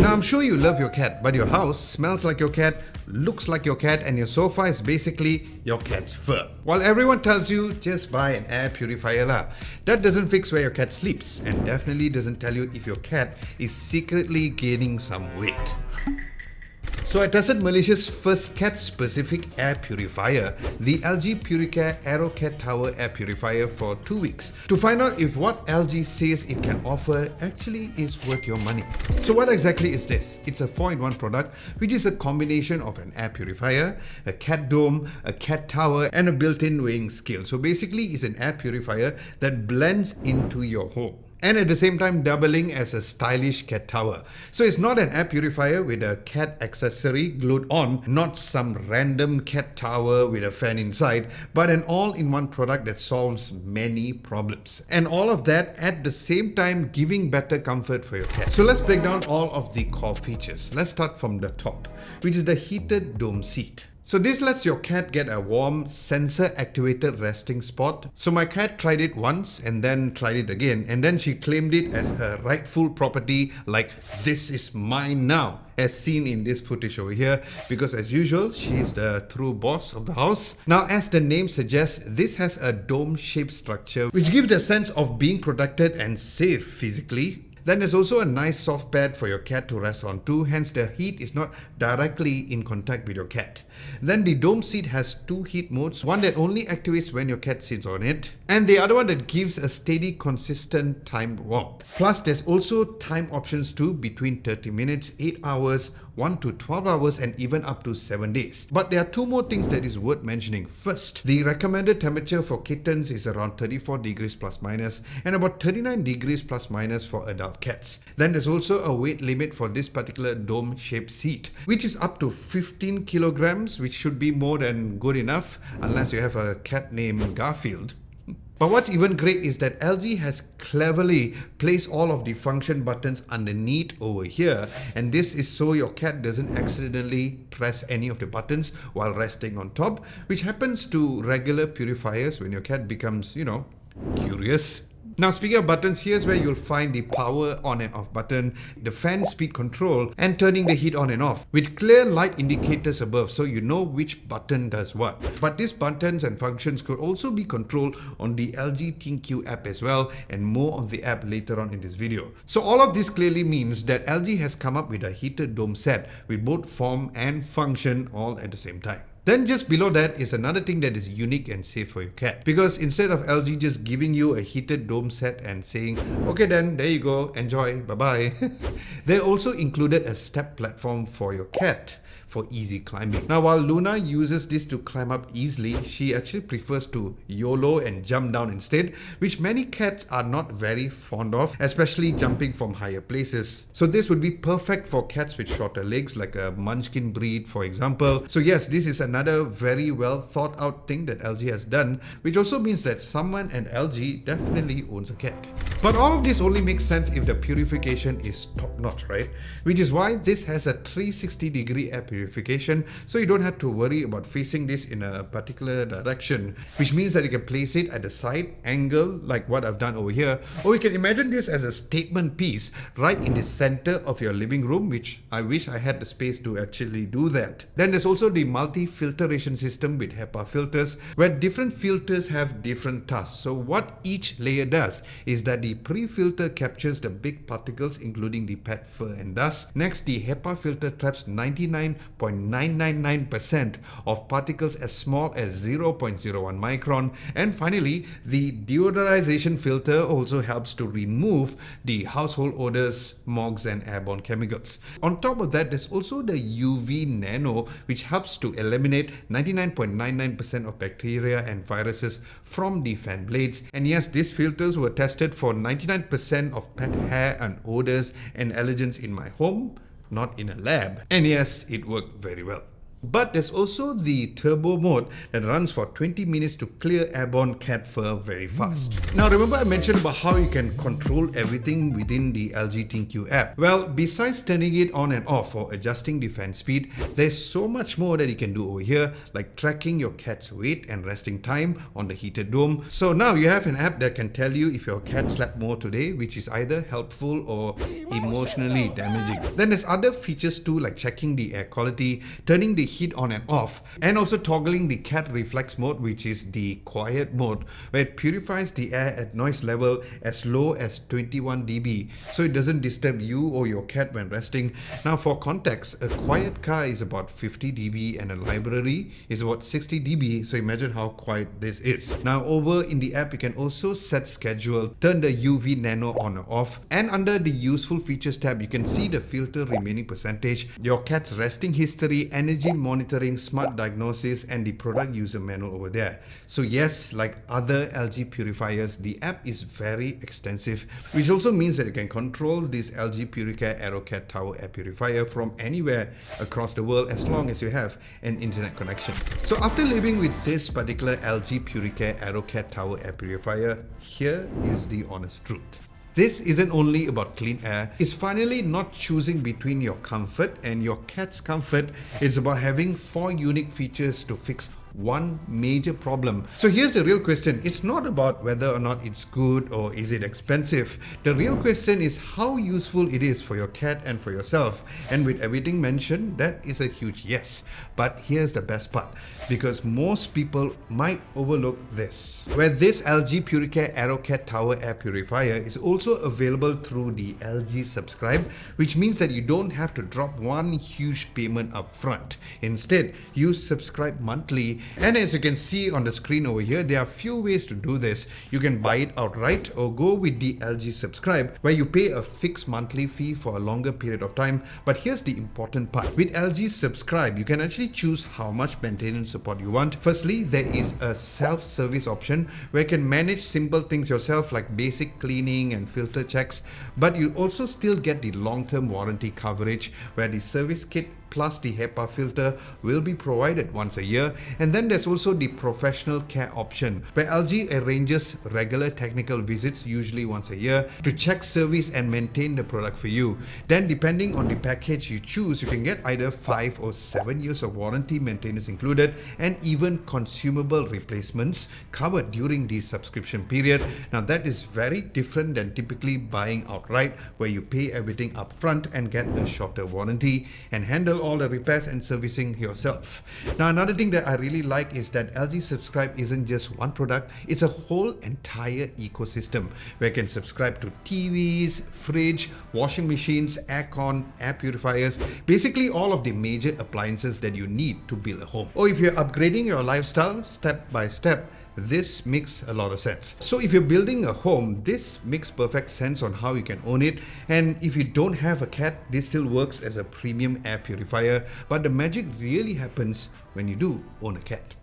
Now I'm sure you love your cat, but your house smells like your cat, looks like your cat, and your sofa is basically your cat's fur. While everyone tells you just buy an air purifier lah, that doesn't fix where your cat sleeps and definitely doesn't tell you if your cat is secretly gaining some weight. So I tested Malaysia's first cat-specific air purifier, the LG PuriCare AeroCatTower air purifier, for 2 weeks to find out if what LG says it can offer actually is worth your money. So what exactly is this? It's a 4-in-1 product which is a combination of an air purifier, a cat dome, a cat tower and a built-in weighing scale. So basically it's an air purifier that blends into your home, and at the same time doubling as a stylish cat tower. So it's not an air purifier with a cat accessory glued on, not some random cat tower with a fan inside, but an all-in-one product that solves many problems. And all of that at the same time giving better comfort for your cat. So let's break down all of the core features. Let's start from the top, which is the heated dome seat. So this lets your cat get a warm, sensor-activated resting spot. So my cat tried it once and then tried it again, and then she claimed it as her rightful property, like this is mine now, as seen in this footage over here, because as usual, she is the true boss of the house. Now, as the name suggests, this has a dome-shaped structure which gives the sense of being protected and safe physically. Then there's also a nice soft pad for your cat to rest on too, hence the heat is not directly in contact with your cat. Then the dome seat has 2 heat modes, one that only activates when your cat sits on it, and the other one that gives a steady, consistent timed warmth. Plus there's also time options too, between 30 minutes, 8 hours, 1 to 12 hours and even up to 7 days. But there are 2 more things that is worth mentioning. First, the recommended temperature for kittens is around 34 degrees plus minus and about 39 degrees plus minus for adult cats. Then there's also a weight limit for this particular dome-shaped seat, which is up to 15 kilograms, which should be more than good enough unless you have a cat named Garfield. But what's even great is that LG has cleverly placed all of the function buttons underneath over here, and this is so your cat doesn't accidentally press any of the buttons while resting on top, which happens to regular purifiers when your cat becomes, curious. Now speaking of buttons, here's where you'll find the power on and off button, the fan speed control and turning the heat on and off with clear light indicators above, so you know which button does what. But these buttons and functions could also be controlled on the LG ThinQ app as well, and more on the app later on in this video. So all of this clearly means that LG has come up with a heated dome set with both form and function all at the same time. Then just below that is another thing that is unique and safe for your cat, because instead of LG just giving you a heated dome set and saying, okay then, there you go, enjoy, bye-bye, they also included a step platform for your cat for easy climbing. Now while Luna uses this to climb up easily, she actually prefers to YOLO and jump down instead, which many cats are not very fond of, especially jumping from higher places. So this would be perfect for cats with shorter legs, like a Munchkin breed for example. So yes, this is another very well thought out thing that LG has done, which also means that someone at LG definitely owns a cat. But all of this only makes sense if the purification is top notch, right? Which is why this has a 360-degree air purification, so you don't have to worry about facing this in a particular direction, which means that you can place it at the side angle like what I've done over here, or you can imagine this as a statement piece right in the center of your living room, which I wish I had the space to actually do that. Then there's also the multi-filtration system with HEPA filters, where different filters have different tasks. So what each layer does is that the pre-filter captures the big particles including the pet fur and dust. Next, the HEPA filter traps 99.999% of particles as small as 0.01 micron. And finally, the deodorization filter also helps to remove the household odors, smogs and airborne chemicals. On top of that, there's also the UV Nano, which helps to eliminate 99.99% of bacteria and viruses from the fan blades. And yes, these filters were tested for 99% of pet hair and odors and allergens in my home, not in a lab. And yes, it worked very well. But there's also the turbo mode that runs for 20 minutes to clear airborne cat fur very fast. Now remember I mentioned about how you can control everything within the LG ThinQ app. Well, besides turning it on and off or adjusting the fan speed, there's so much more that you can do over here, like tracking your cat's weight and resting time on the heated dome. So now you have an app that can tell you if your cat slept more today, which is either helpful or emotionally damaging. Then there's other features too, like checking the air quality, turning the heat on and off, and also toggling the cat reflex mode, which is the quiet mode, where it purifies the air at noise level as low as 21 dB, so it doesn't disturb you or your cat when resting. Now for context, a quiet car is about 50 dB and a library is about 60 dB, so imagine how quiet this is. Now over in the app you can also set schedule, turn the UV nano on or off, and under the useful features tab you can see the filter remaining percentage, your cat's resting history, energy monitoring, smart diagnosis, and the product user manual over there. So yes, like other LG purifiers, the app is very extensive, which also means that you can control this LG PuriCare AeroCatTower air purifier from anywhere across the world as long as you have an internet connection. So after living with this particular LG PuriCare AeroCatTower air purifier, here is the honest truth. This isn't only about clean air, it's finally not choosing between your comfort and your cat's comfort. It's about having 4 unique features to fix one major problem. So here's the real question. It's not about whether or not it's good or is it expensive. The real question is how useful it is for your cat and for yourself. And with everything mentioned, that is a huge yes. But here's the best part, because most people might overlook this, where this LG PuriCare AeroCatTower air purifier is also available through the LG Subscribe, which means that you don't have to drop one huge payment up front. Instead, you subscribe monthly. And as you can see on the screen over here, there are a few ways to do this. You can buy it outright or go with the LG Subscribe, where you pay a fixed monthly fee for a longer period of time. But here's the important part. With LG Subscribe, you can actually choose how much maintenance support you want. Firstly, there is a self-service option where you can manage simple things yourself like basic cleaning and filter checks, but you also still get the long-term warranty coverage where the service kit plus the HEPA filter will be provided once a year. And then there's also the professional care option, where LG arranges regular technical visits, usually once a year, to check, service and maintain the product for you. Then depending on the package you choose, you can get either 5 or 7 years of warranty, maintenance included, and even consumable replacements covered during the subscription period. Now that is very different than typically buying outright, where you pay everything up front and get a shorter warranty and handle all the repairs and servicing yourself. Now another thing that I really like is that LG Subscribe isn't just one product, it's a whole entire ecosystem where you can subscribe to TVs, fridge, washing machines, aircon, air purifiers, basically all of the major appliances that you need to build a home. Or if you're upgrading your lifestyle step by step, this makes a lot of sense. So if you're building a home, this makes perfect sense on how you can own it. And if you don't have a cat, this still works as a premium air purifier. But the magic really happens when you do own a cat.